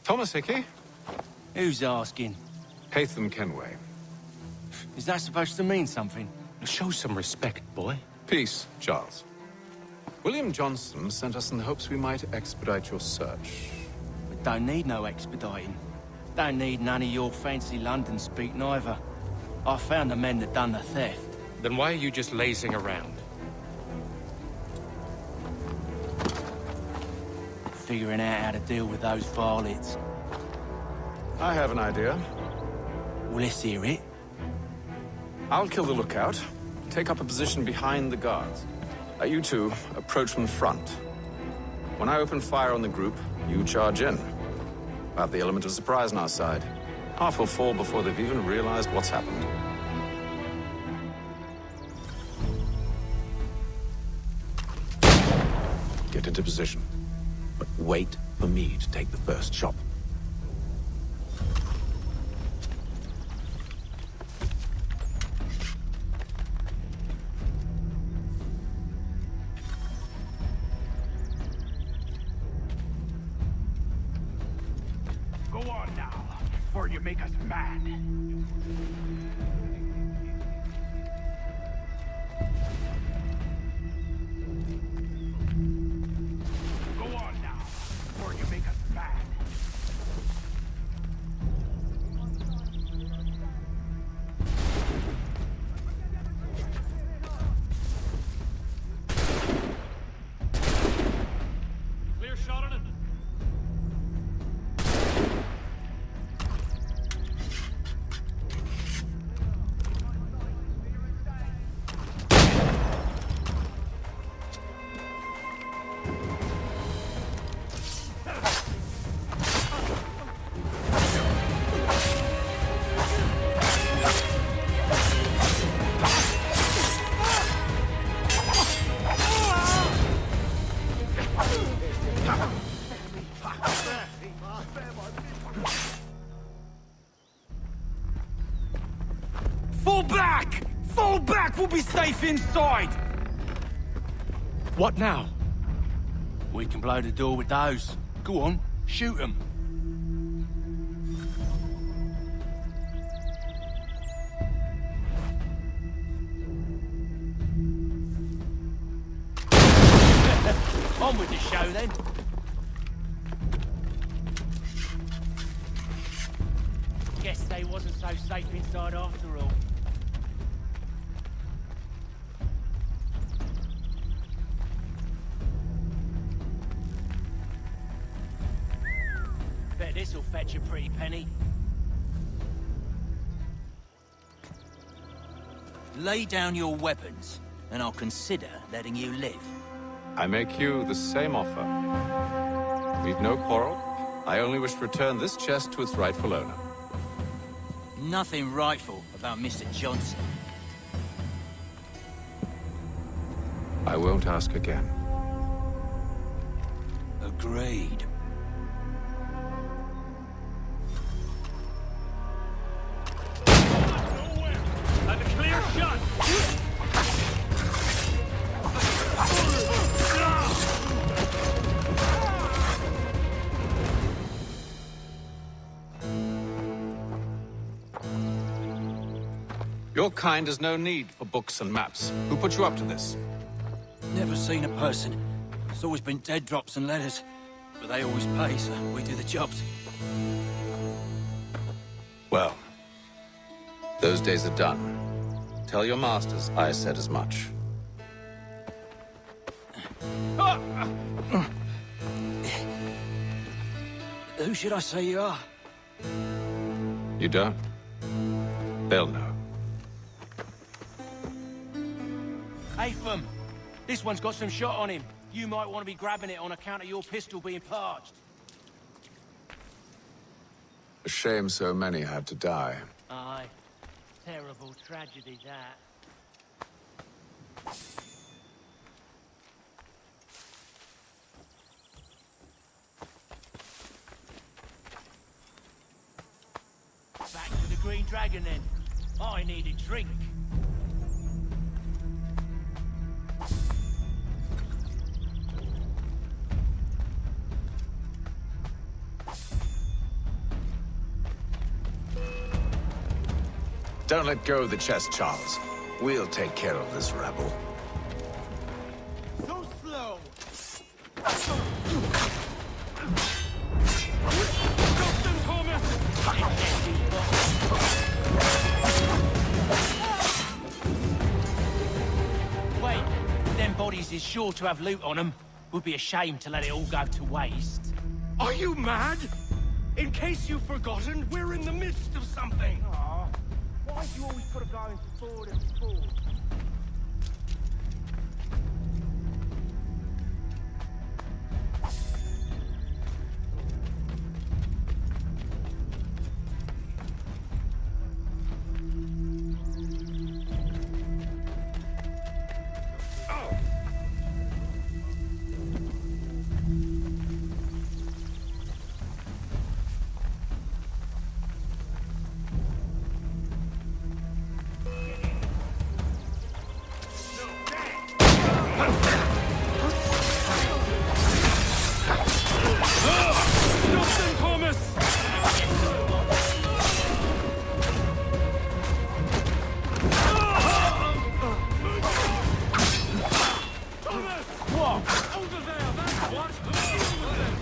Thomas Hickey? Who's asking? Haytham Kenway. Is that supposed to mean something? Show some respect, boy. Peace, Charles. William Johnson sent us in the hopes we might expedite your search. We don't need no expediting. Don't need none of your fancy London speak neither. I found the men that done the theft. Then why are you just lazing around? Figuring out how to deal with those varlets. I have an idea. Well, let's hear it. I'll kill the lookout, take up a position behind the guards. You two approach from the front. When I open fire on the group, you charge in. We'll have the element of surprise on our side. Half will fall before they've even realized what's happened. Get into position, but wait for me to take the first shot. Go on now, before you make us mad. Go on now, before you make us mad. Clear shot on it. Fall back! Fall back! We'll be safe inside! What now? We can blow the door with those. Go on, shoot them. On with the show then. Guess they wasn't so safe inside after all. Bet this'll fetch a pretty penny. Lay down your weapons, and I'll consider letting you live. I make you the same offer. We've no quarrel. I only wish to return this chest to its rightful owner. Nothing rightful about Mr. Johnson. I won't ask again. Agreed. And a clear shot! Your kind has no need for books and maps. Who put you up to this? Never seen a person. It's always been dead drops and letters. But they always pay, so we do the jobs. Well, those days are done. Tell your masters I said as much. Who should I say you are? You don't? They'll know. Haytham, this one's got some shot on him. You might want to be grabbing it on account of your pistol being parched. A shame so many had to die. Aye. Terrible tragedy, that. Back to the Green Dragon, then. I need a drink. Don't let go of the chest, Charles. We'll take care of this rebel. So slow! Justin Thomas! Wait, them bodies is sure to have loot on them. Would be a shame to let it all go to waste. Are you mad? In case you've forgotten, we're in the midst of something. Aw, why do you always put a guy into forward and forward? Justin Thomas! Thomas! What? Over there, that's what! Deal with them.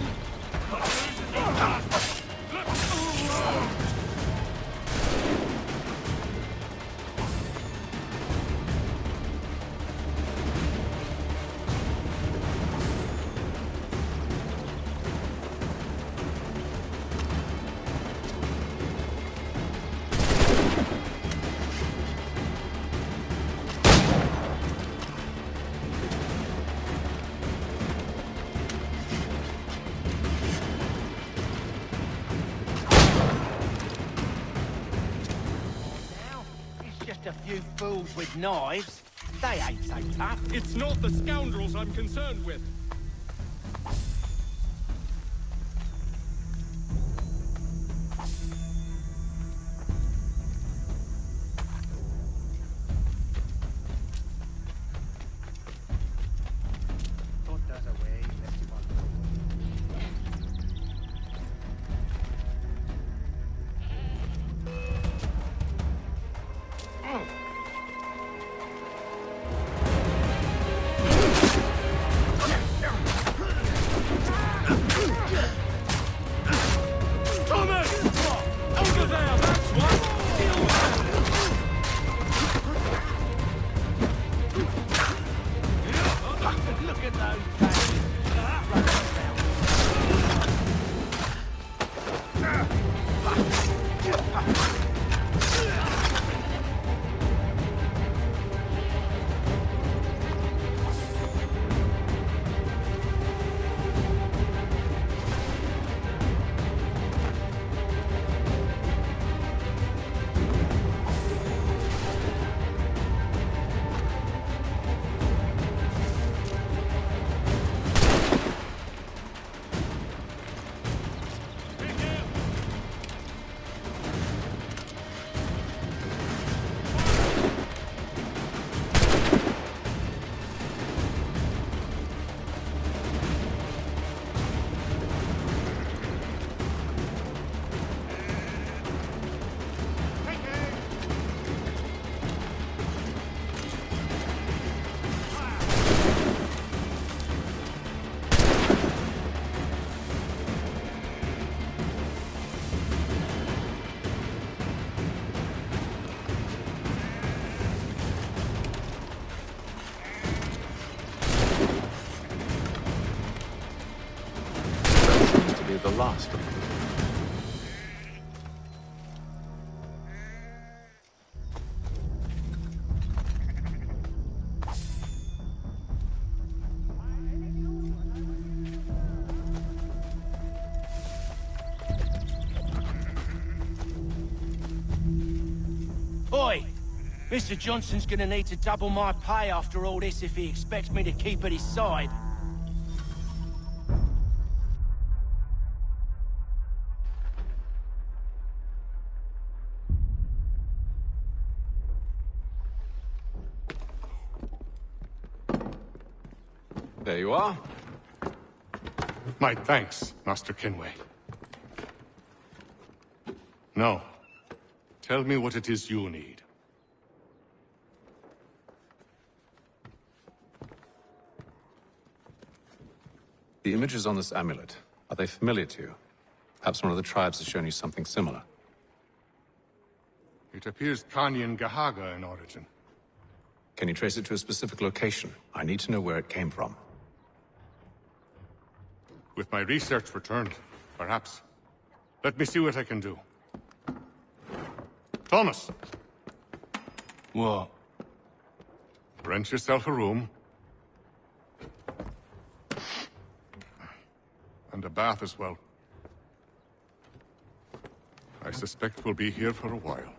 Now, it's just a few fools with knives. They ain't so tough. It's not the scoundrels I'm concerned with. Thomas! Over there, that's what! Deal with them. Look at those bastards. The last of them. Oi! Mr. Johnson's gonna need to double my pay after all this if he expects me to keep at his side. There you are. My thanks, Master Kenway. Now, tell me what it is you need. The images on this amulet, are they familiar to you? Perhaps one of the tribes has shown you something similar. It appears Kanyan Gahaga in origin. Can you trace it to a specific location? I need to know where it came from. With my research returned, perhaps. Let me see what I can do. Thomas! What? Rent yourself a room. And a bath as well. I suspect we'll be here for a while.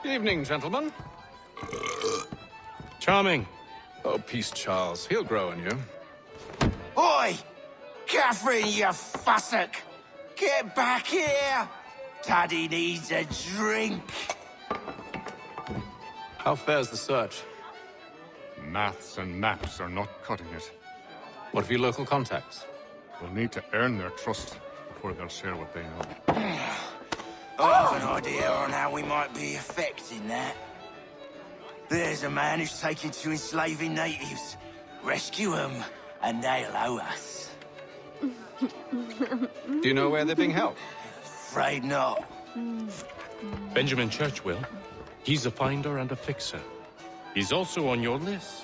Good evening, gentlemen. Charming. Oh, peace, Charles. He'll grow on you. Oi! Catherine, you fussock! Get back here! Daddy needs a drink. How fares the search? Maths and maps are not cutting it. What of your local contacts? We'll need to earn their trust before they'll share what they know. I've an idea on how we might be affecting that. There's a man who's taken to enslaving natives. Rescue them, and they'll owe us. Do you know where they're being held? Afraid not. Benjamin Church will. He's a finder and a fixer. He's also on your list.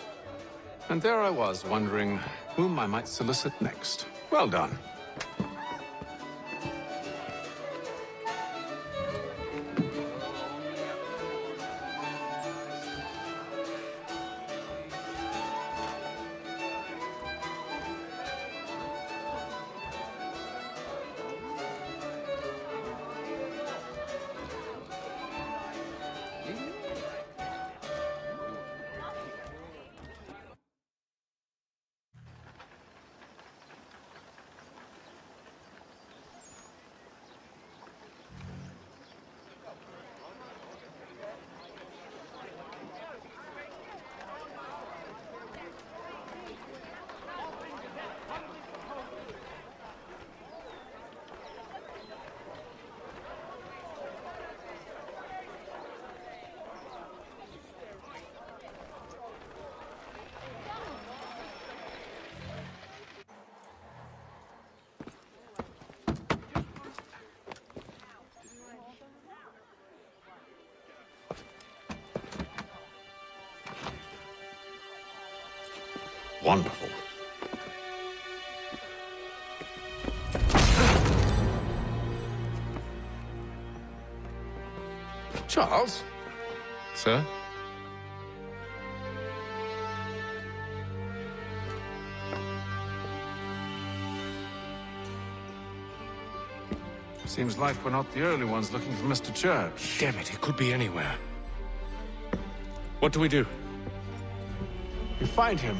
And there I was, wondering whom I might solicit next. Well done. Wonderful. Charles? Sir? Seems like we're not the only ones looking for Mr. Church. Damn it, it could be anywhere. What do we do? You find him.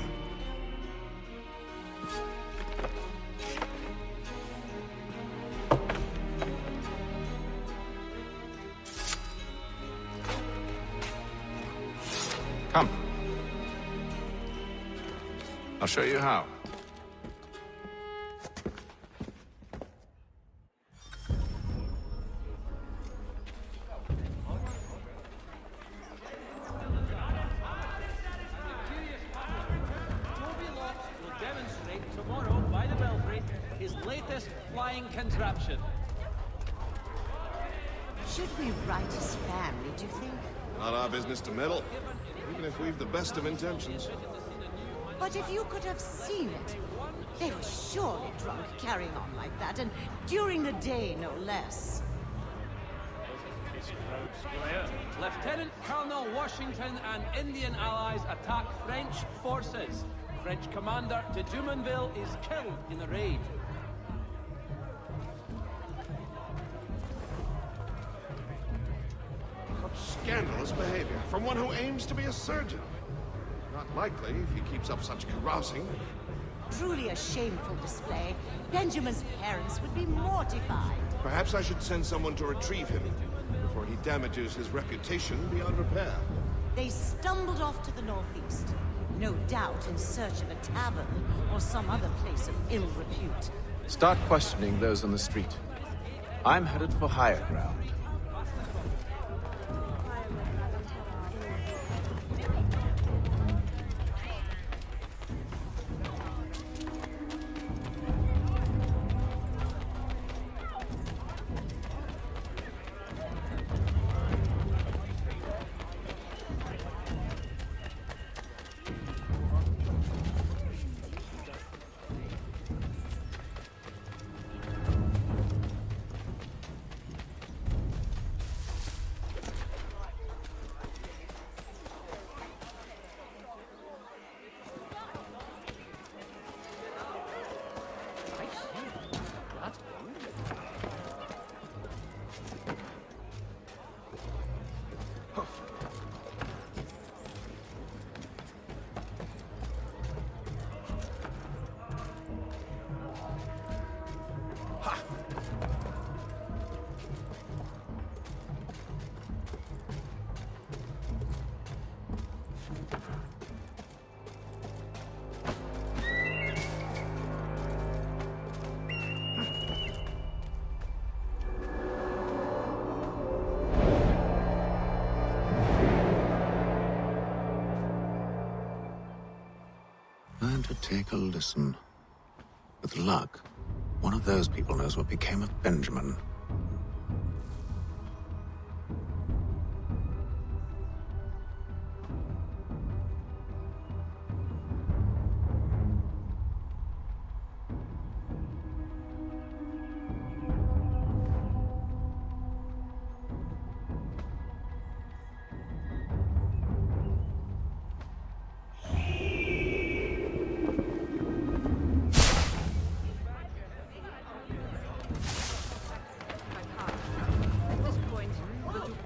Come. I'll show you how. Tomorrow, by the Belfry, his latest flying contraption. Should we write his family, do you think? Not our business to meddle, even if we've the best of intentions. But if you could have seen it, they were surely drunk carrying on like that, and during the day, no less. Lieutenant Colonel Washington and Indian allies attack French forces. French commander de Jumonville is killed in the raid. Such scandalous behavior from one who aims to be a surgeon. Not likely if he keeps up such carousing. Truly a shameful display. Benjamin's parents would be mortified. Perhaps I should send someone to retrieve him before he damages his reputation beyond repair. They stumbled off to the northeast. No doubt in search of a tavern or some other place of ill repute. Start questioning those on the street. I'm headed for higher ground. And to take a listen. With luck, one of those people knows what became of Benjamin.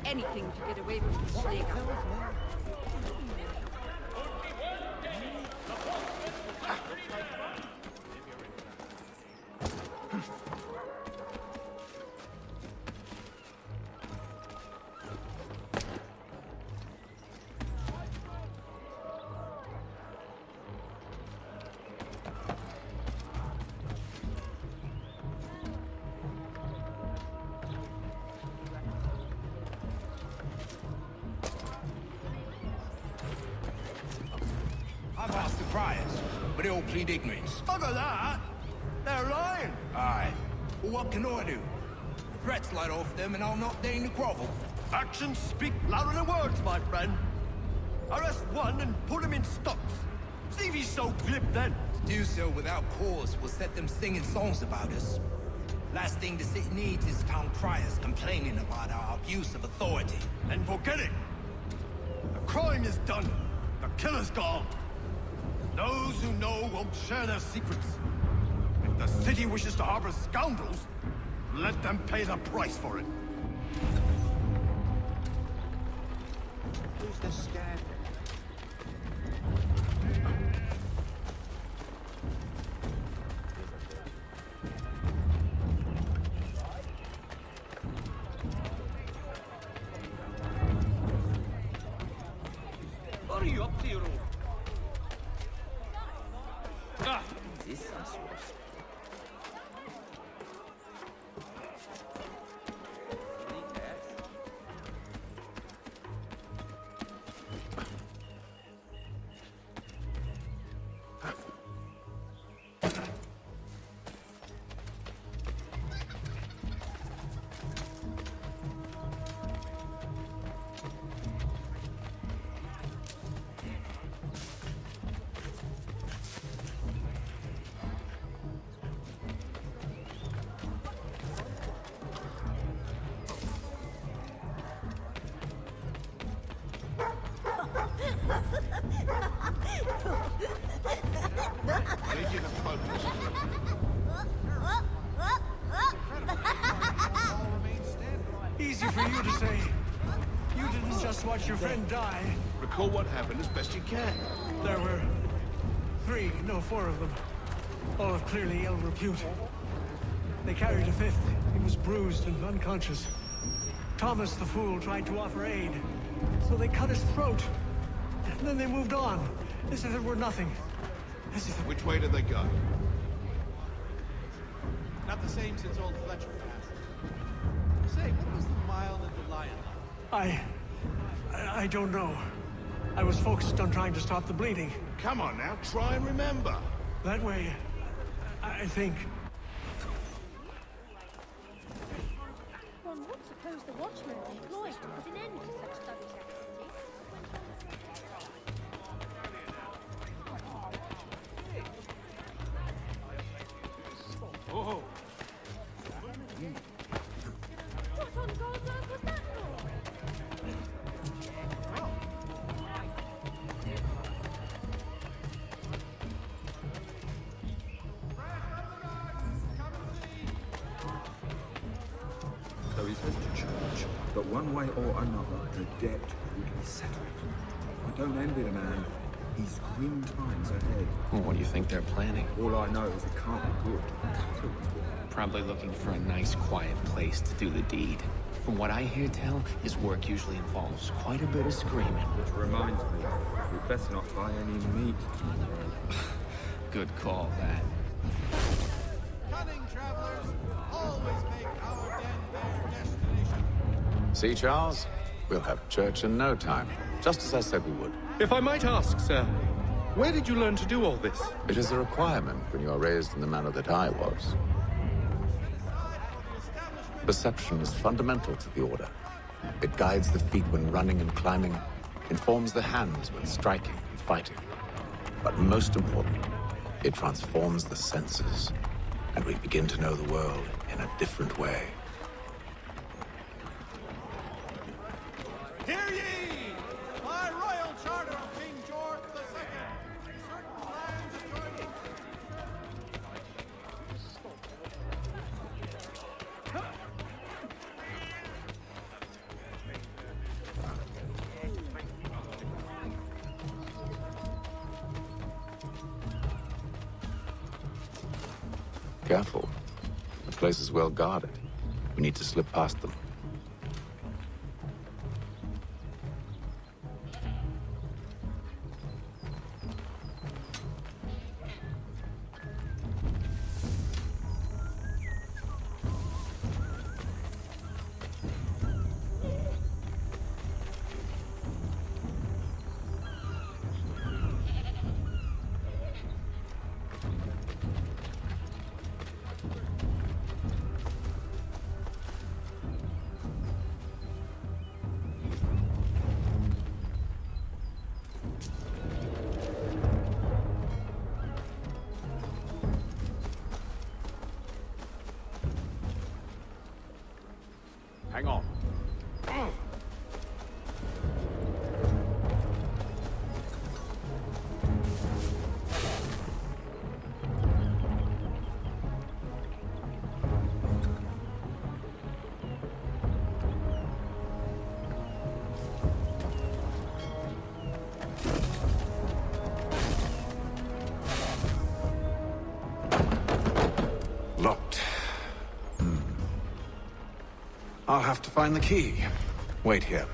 Anything to get away from the Schläger. I've asked the criers, but they all plead ignorance. Bugger that! They're lying! Aye. Well, what can I do? Threats light off them and I'll not deign to grovel. Actions speak louder than words, my friend. Arrest one and put him in stocks. See if he's so glib then. To do so without cause will set them singing songs about us. Last thing the city needs is town criers complaining about our abuse of authority. And forget it. The crime is done. The killer's gone. Those who know won't share their secrets. If the city wishes to harbor scoundrels, let them pay the price for it. Who's the scab? What are you up to, Euro? This is worse. Easy for you to say. You didn't just watch your friend die. Recall what happened as best you can. There were 4 of them. all of clearly ill repute. They carried a fifth. He was bruised and unconscious. Thomas the Fool tried to offer aid, so they cut his throat. And then they moved on, as if it were nothing. As if... Which way did they go? Not the same since old Fletcher passed. Say, what was the Mile and the Lion like? I don't know. I was focused on trying to stop the bleeding. Come on now, try and remember. That way, I think. One would suppose the Watchmen are employed to put an end to such sluggish activity. Oh. What on God's earth was that for? So he says to church that one way or another the debt will be settled. I don't envy the man. He's grim times ahead. Well, what do you think they're planning? All I know is it can't be good. Probably looking for a nice, quiet place to do the deed. From what I hear tell, his work usually involves quite a bit of screaming. Which reminds me, we'd better not buy any meat tomorrow. Good call, that. Cunning travelers always make our den their destination. See, Charles? We'll have church in no time, just as I said we would. If I might ask, sir, where did you learn to do all this? It is a requirement when you are raised in the manner that I was. Perception is fundamental to the Order. It guides the feet when running and climbing, informs the hands when striking and fighting. But most important, it transforms the senses, and we begin to know the world in a different way. Hear ye! By royal charter of King George II, certain lands adjoining. Careful. The place is well guarded. We need to slip past them. Hang on. Locked. I'll have to find the key. Wait here.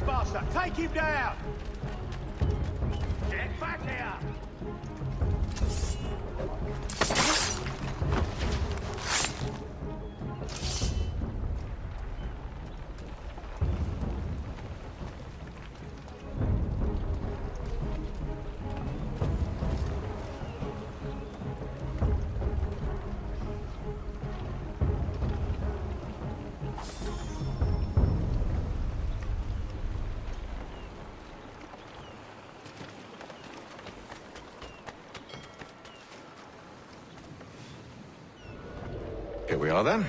Beastmaster! Take him down! Get back here! Here we are, then.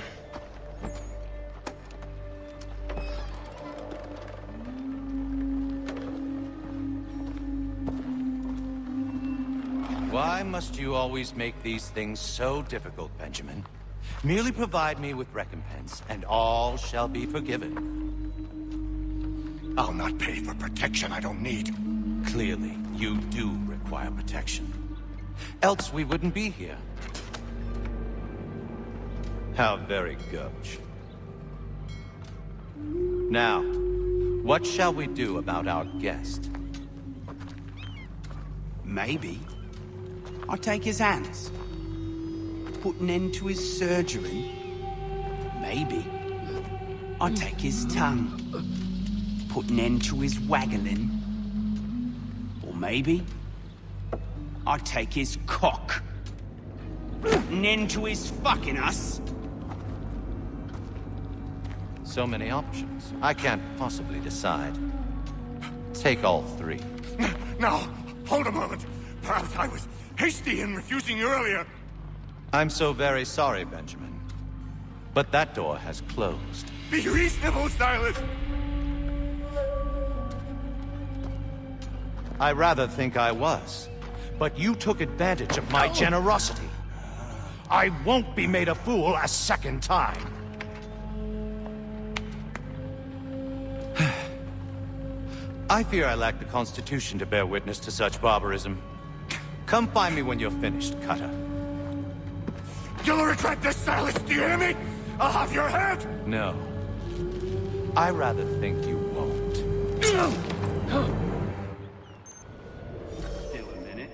Why must you always make these things so difficult, Benjamin? Merely provide me with recompense, and all shall be forgiven. I'll not pay for protection I don't need. Clearly, you do require protection. Else we wouldn't be here. How very gauche. Now, what shall we do about our guest? Maybe I'll take his hands. Put an end to his surgery. Maybe I'll take his tongue. Put an end to his waggling. Or maybe I'll take his cock. Put an end to his fucking us. So many options. I can't possibly decide. Take all three. No, hold a moment. Perhaps I was hasty in refusing you earlier. I'm so very sorry, Benjamin. But that door has closed. Be reasonable, Silas. I rather think I was. But you took advantage of my generosity. I won't be made a fool a second time. I fear I lack the constitution to bear witness to such barbarism. Come find me when you're finished, Cutter. You'll regret this, Silas, do you hear me? I'll have your head! No. I rather think you won't. Still a minute.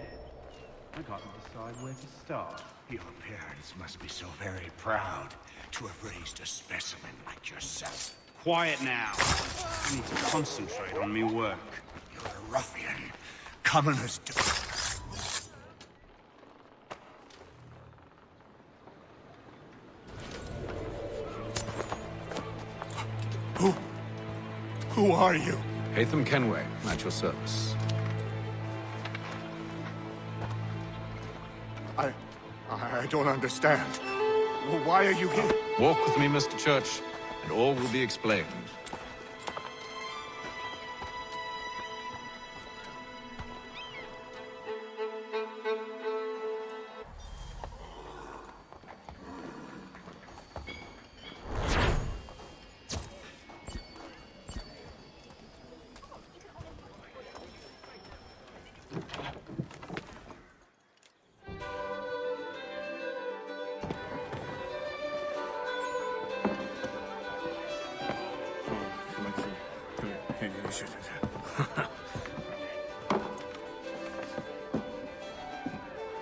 I can't decide where to start. Your parents must be so very proud to have raised a specimen like yourself. Quiet now. I need to concentrate on me work. You're a ruffian. Commoners do. Who are you? Hatham Kenway, at your service. I don't understand. Why are you here? Walk with me, Mr. Church, and all will be explained.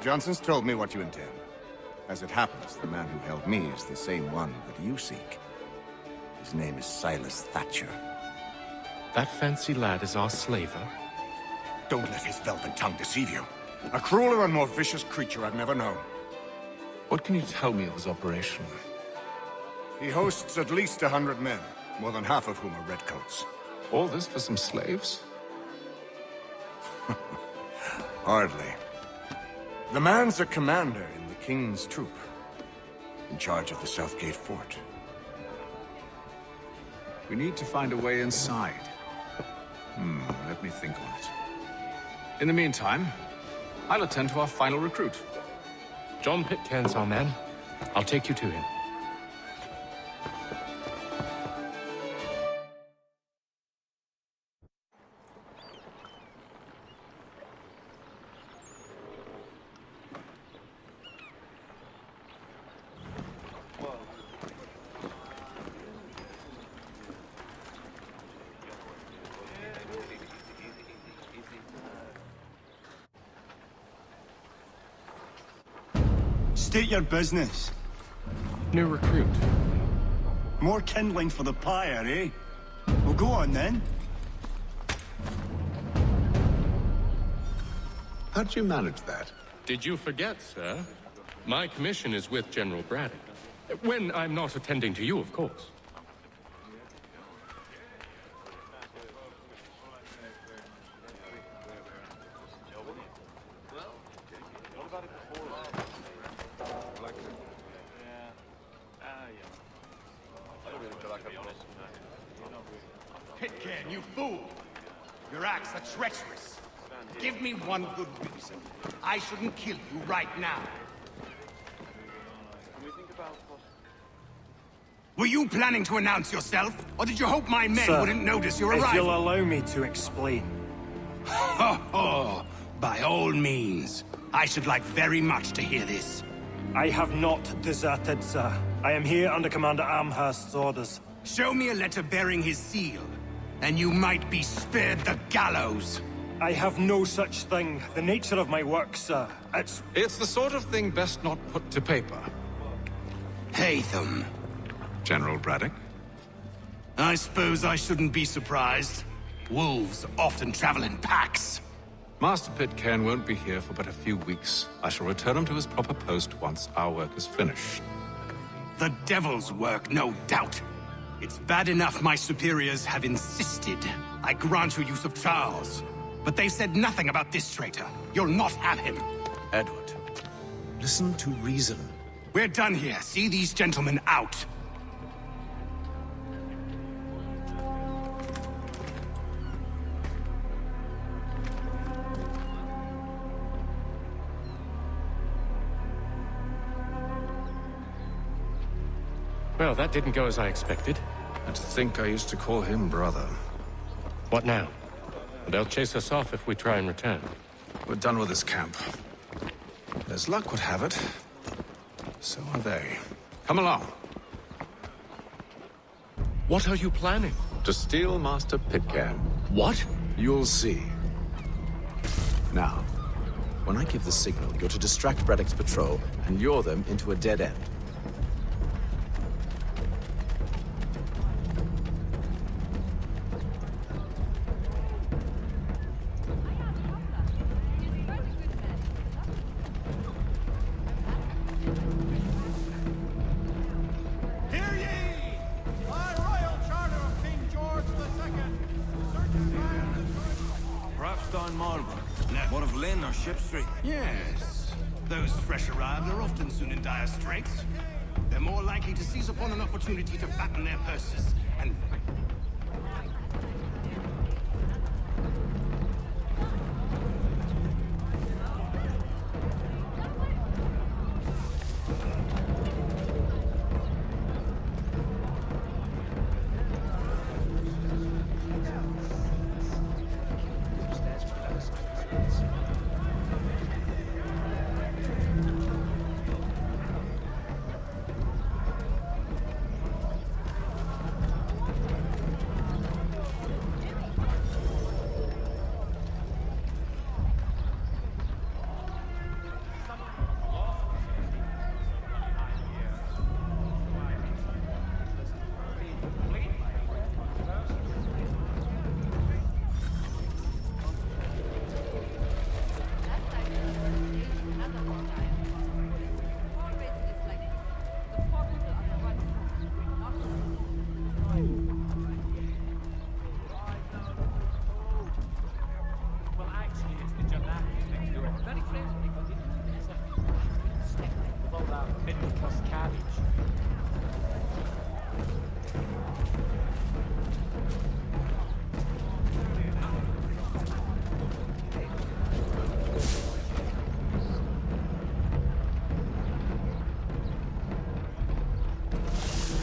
Johnson's told me what you intend. As it happens, the man who held me is the same one that you seek. His name is Silas Thatcher. That fancy lad is our slaver? Don't let his velvet tongue deceive you. A crueler and more vicious creature I've never known. What can you tell me of his operation? He hosts at least 100 men, more than half of whom are redcoats. All this for some slaves? Hardly. The man's a commander in the King's troop, in charge of the Southgate Fort. We need to find a way inside. Let me think on it. In the meantime, I'll attend to our final recruit. John Pitcairn's our man. I'll take you to him. State your business. New recruit. More kindling for the pyre, eh? Well, go on then. How'd you manage that? Did you forget, sir? My commission is with General Braddock. When I'm not attending to you, of course. Pitcairn, you fool! Your acts are treacherous. Give me one good reason. I shouldn't kill you right now. Were you planning to announce yourself? Or did you hope my men Sir, wouldn't notice your if arrival? you'll allow me to explain. Ho ho! By all means. I should like very much to hear this. I have not deserted, sir. I am here under Commander Amherst's orders. Show me a letter bearing his seal, and you might be spared the gallows. I have no such thing. The nature of my work, sir, it's the sort of thing best not put to paper. Hatham. General Braddock? I suppose I shouldn't be surprised. Wolves often travel in packs. Master Pitcairn won't be here for but a few weeks. I shall return him to his proper post once our work is finished. The devil's work, no doubt. It's bad enough my superiors have insisted I grant you use of Charles. But they said nothing about this traitor. You'll not have him. Edward, listen to reason. We're done here. See these gentlemen out. Well, that didn't go as I expected. And to think I used to call him brother. What now? They'll chase us off if we try and return. We're done with this camp. As luck would have it, so are they. Come along. What are you planning? To steal Master Pitcairn. What? You'll see. Now, when I give the signal, you're to distract Braddock's patrol and lure them into a dead end. Hear ye! By royal charter of King George II, Perhaps down Marlborough. One of Lynn or Ship Street. Yes. Those fresh arrived are often soon in dire straits. They're more likely to seize upon an opportunity to fatten their purses and...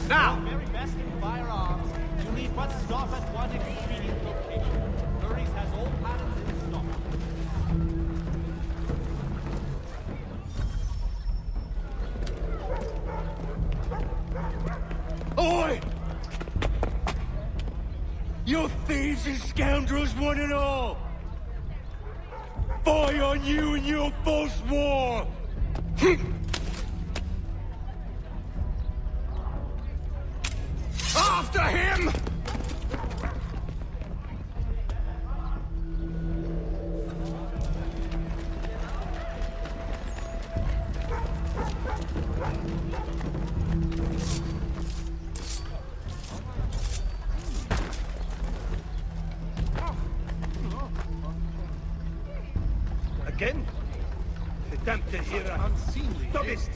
Now! Very best in firearms. You need but stop at one expedient location. Curry's has all patterns in stock. Oi! You thieves and scoundrels, one and all! Fie on you and your false war! After him! Again? Verdammte Hera. Unseemly. Du bist.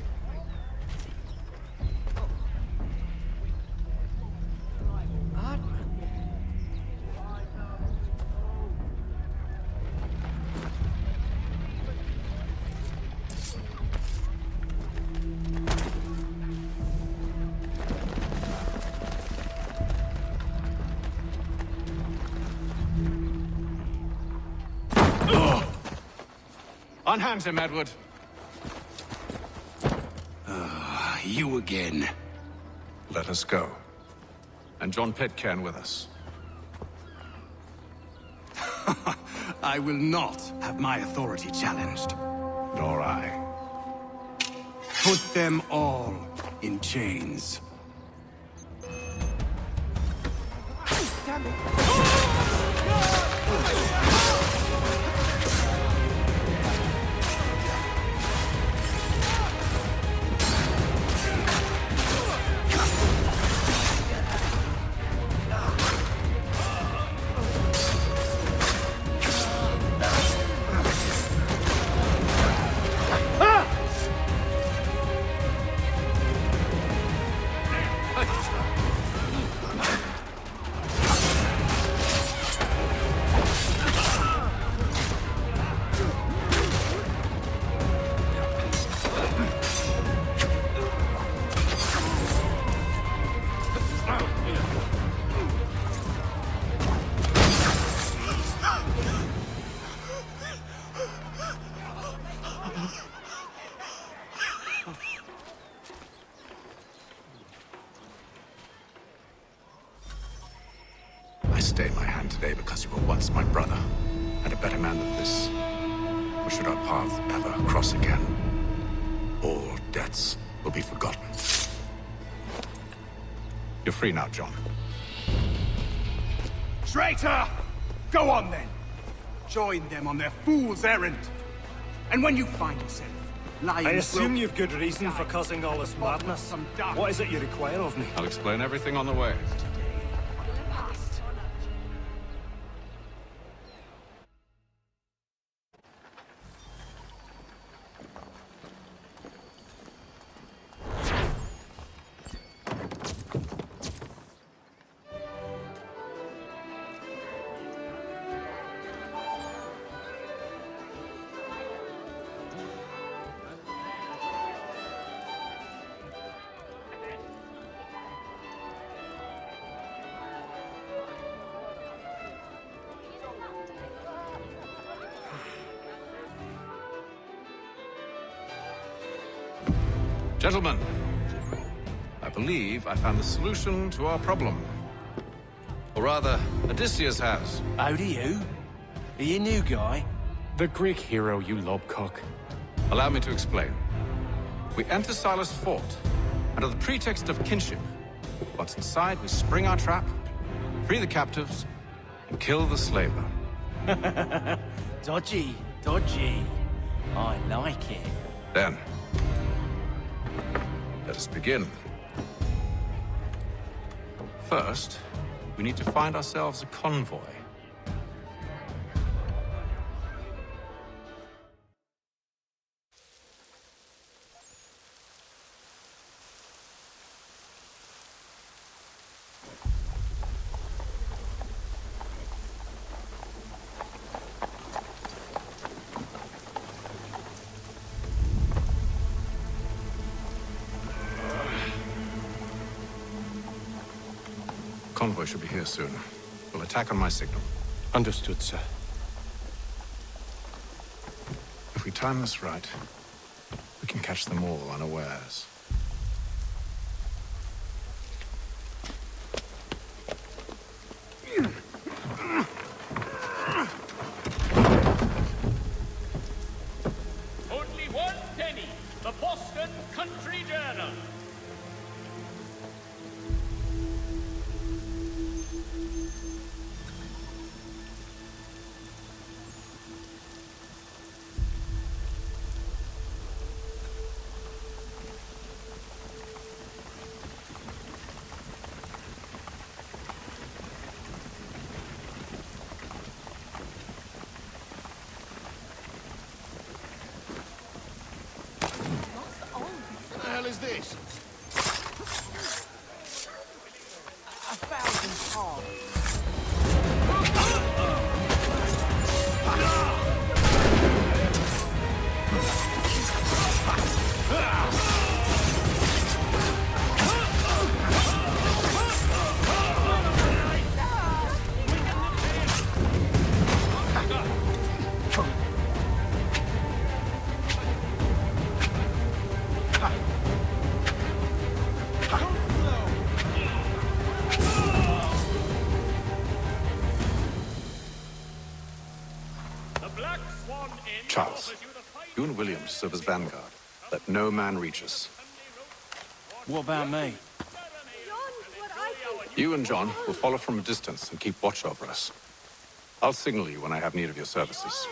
Unhand him, Edward. You again. Let us go. And John Pitcairn with us. I will not have my authority challenged. Nor I. Put them all in chains. Damn it. I stay my hand today because you were once my brother, and a better man than this. Or should our paths ever cross again, all debts will be forgotten. You're free now, John. Traitor! Go on then. Join them on their fool's errand. And when you find yourself lying... I assume you've good reason for causing all this madness. What is it you require of me? I'll explain everything on the way. Gentlemen, I believe I found the solution to our problem. Or rather, Odysseus has. How do you? Are you a new guy? The Greek hero, you lobcock. Allow me to explain. We enter Silas' fort, under the pretext of kinship. Once inside, we spring our trap, free the captives, and kill the slaver. Dodgy, dodgy. I like it. Then, let us begin. First, we need to find ourselves a convoy. Convoy should be here soon. We'll attack on my signal. Understood, sir. If we time this right, we can catch them all unawares. Only one penny. The Boston Country Journal. 1,000 times. Charles, you and William serve as vanguard. Let no man reach us. What about me? You and John will follow from a distance and keep watch over us. I'll signal you when I have need of your services.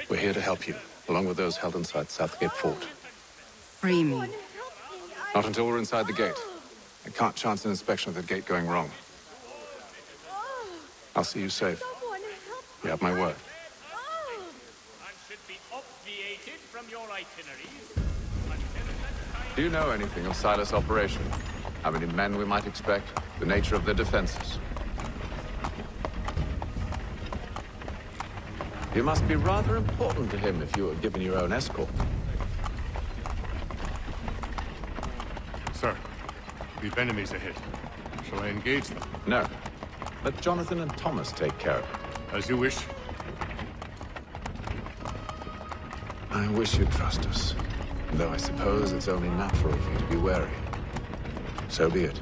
We're here to help you, along with those held inside Southgate Fort. Free me. Not until we're inside the gate. I can't chance an inspection of the gate going wrong. I'll see you safe. You have my word. Do you know anything of Silas' operation? How many men we might expect? The nature of their defenses? You must be rather important to him if you were given your own escort. Sir, we've enemies ahead. Shall I engage them? No. Let Jonathan and Thomas take care of it. As you wish. I wish you'd trust us. Though I suppose it's only natural for you to be wary. So be it.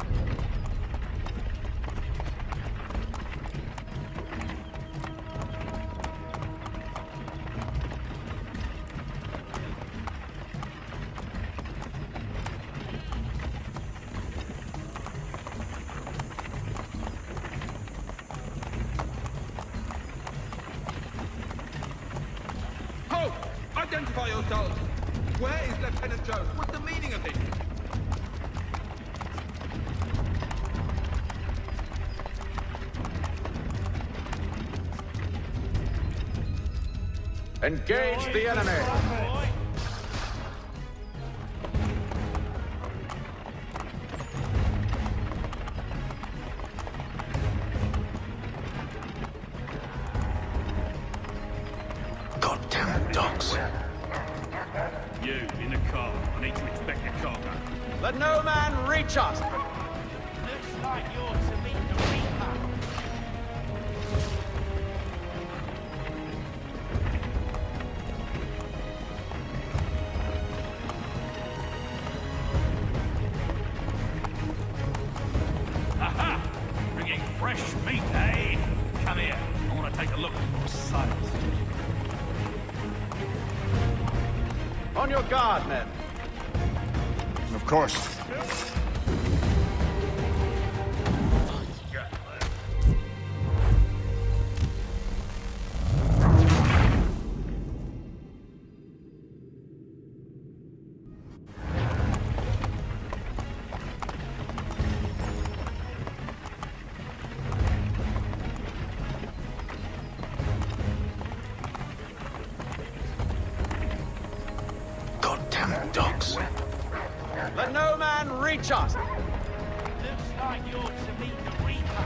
Halt! Identify yourselves! Where is Lieutenant Jones? What's the meaning of this? Engage the enemy! Goddamn dogs. You, in the car. I need to inspect your cargo. Let no man reach us! Looks like you're to meet the Reaper. Aha! Bringing fresh meat, eh? Come here. I want to take a look at your Silas. On your guard, men. Of course. Goddamn dogs. Let no man reach us! Looks like you're to meet the Reaper.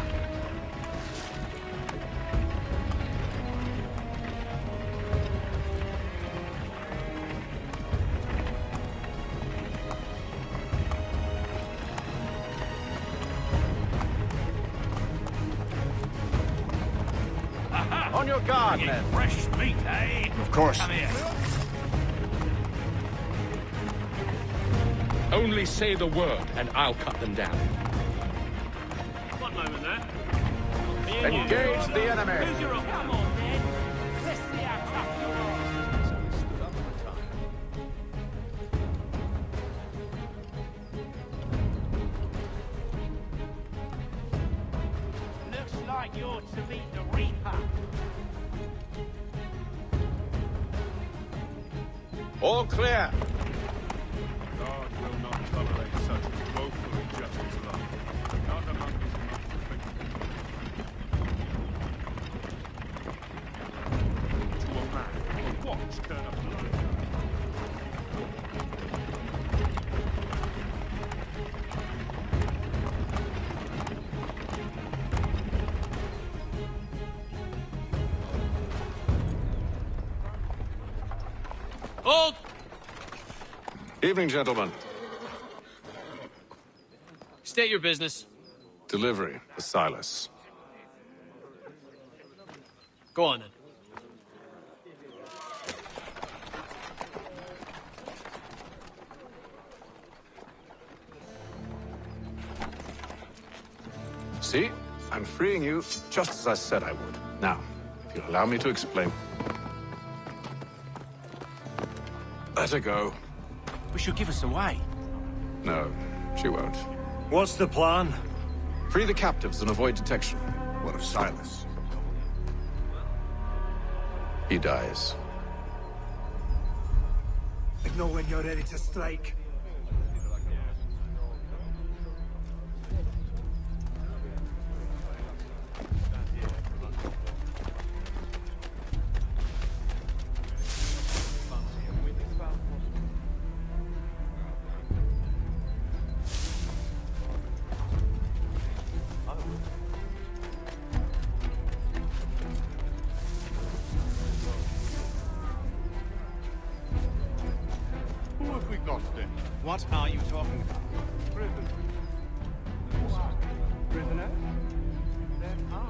Aha! On your guard, men. Fresh meat, eh? Of course. Come here. Only say the word, and I'll cut them down. One moment there. Engage the enemy! Who's your Come on, then. Let's see how tough you are. Looks like you're to meet the Reaper. All clear. God will not tolerate such woeful injustice long. Not among his to a man, a watch turn up blood. Hold! Evening, gentlemen. State your business. Delivery for Silas. Go on, then. See? I'm freeing you just as I said I would. Now, if you'll allow me to explain. Let her go. But she'll give us away. No, she won't. What's the plan? Free the captives and avoid detection. What of Silas? He dies. I know when you're ready to strike. Who have we got then? What are you talking about? Prison. Prisoner? Then how?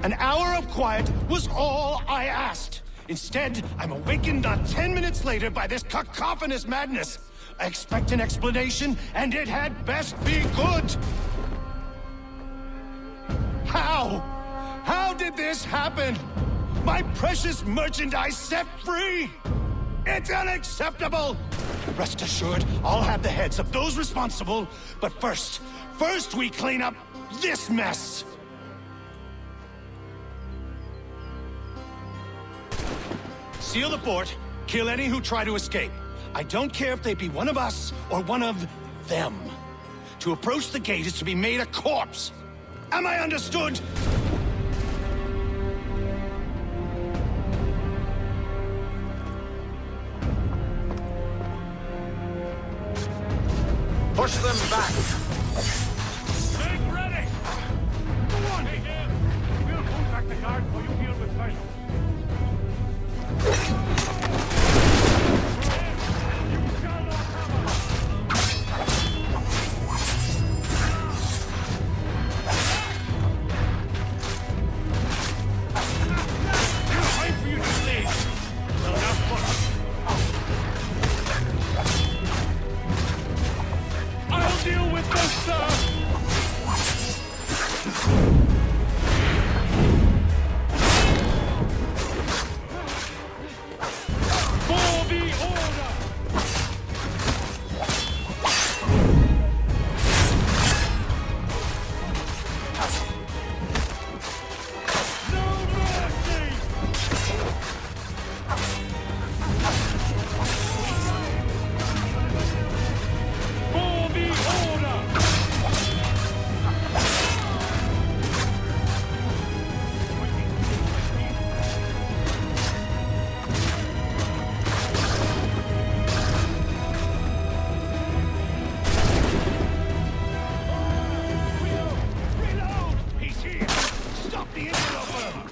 An hour of quiet was all I asked. Instead, I'm awakened not 10 minutes later by this cacophonous madness. I expect an explanation, and it had best be good. How? How did this happen? My precious merchandise set free? It's unacceptable! Rest assured, I'll have the heads of those responsible, but first we clean up this mess! Seal the fort, kill any who try to escape. I don't care if they be one of us or one of them. To approach the gate is to be made a corpse. Am I understood? Push them back! Make ready! Go on! Hey, we'll contact the guard while you deal with Silas. You shall not have us!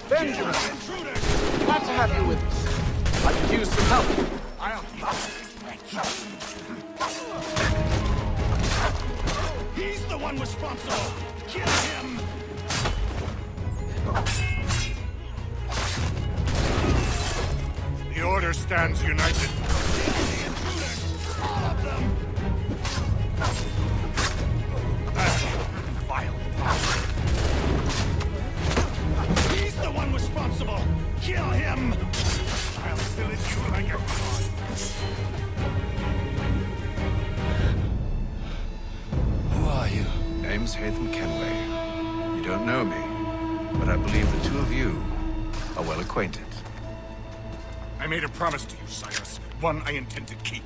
Benjamin! Glad to have you with us. I could use some help. He's the one responsible! Kill him! The Order stands united. All of them! He's the one responsible! Kill him! I'll fill it you like a god. Who are you? Name's Haytham Kenway. You don't know me, but I believe the two of you are well acquainted. I made a promise to you, Cyrus. One I intend to keep.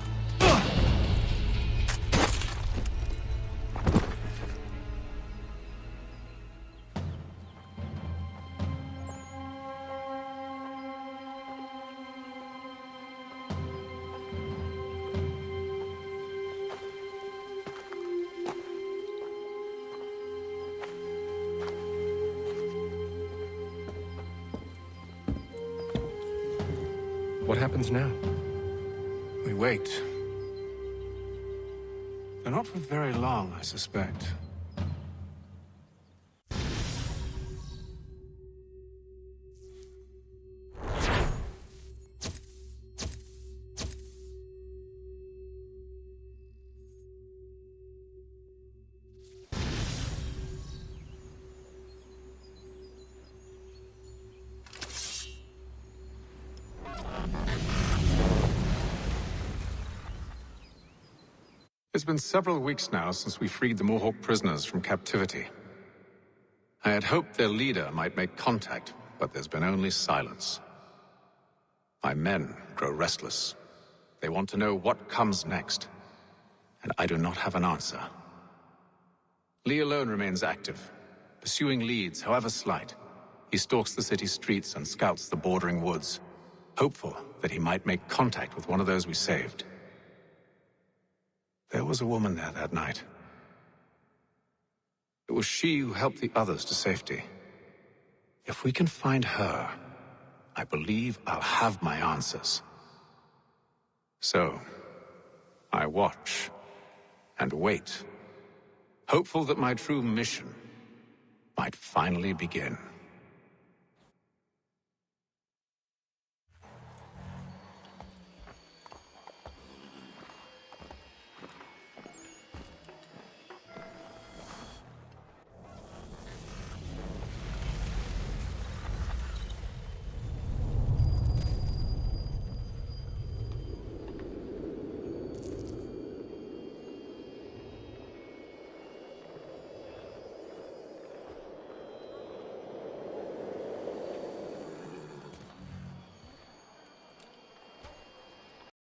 What happens now? We wait. But not for very long, I suspect. It's been several weeks now since we freed the Mohawk prisoners from captivity. I had hoped their leader might make contact, but there's been only silence. My men grow restless. They want to know what comes next, and I do not have an answer. Lee alone remains active, pursuing leads, however slight. He stalks the city streets and scouts the bordering woods, hopeful that he might make contact with one of those we saved. There was a woman there that night. It was she who helped the others to safety. If we can find her, I believe I'll have my answers. So, I watch and wait, hopeful that my true mission might finally begin.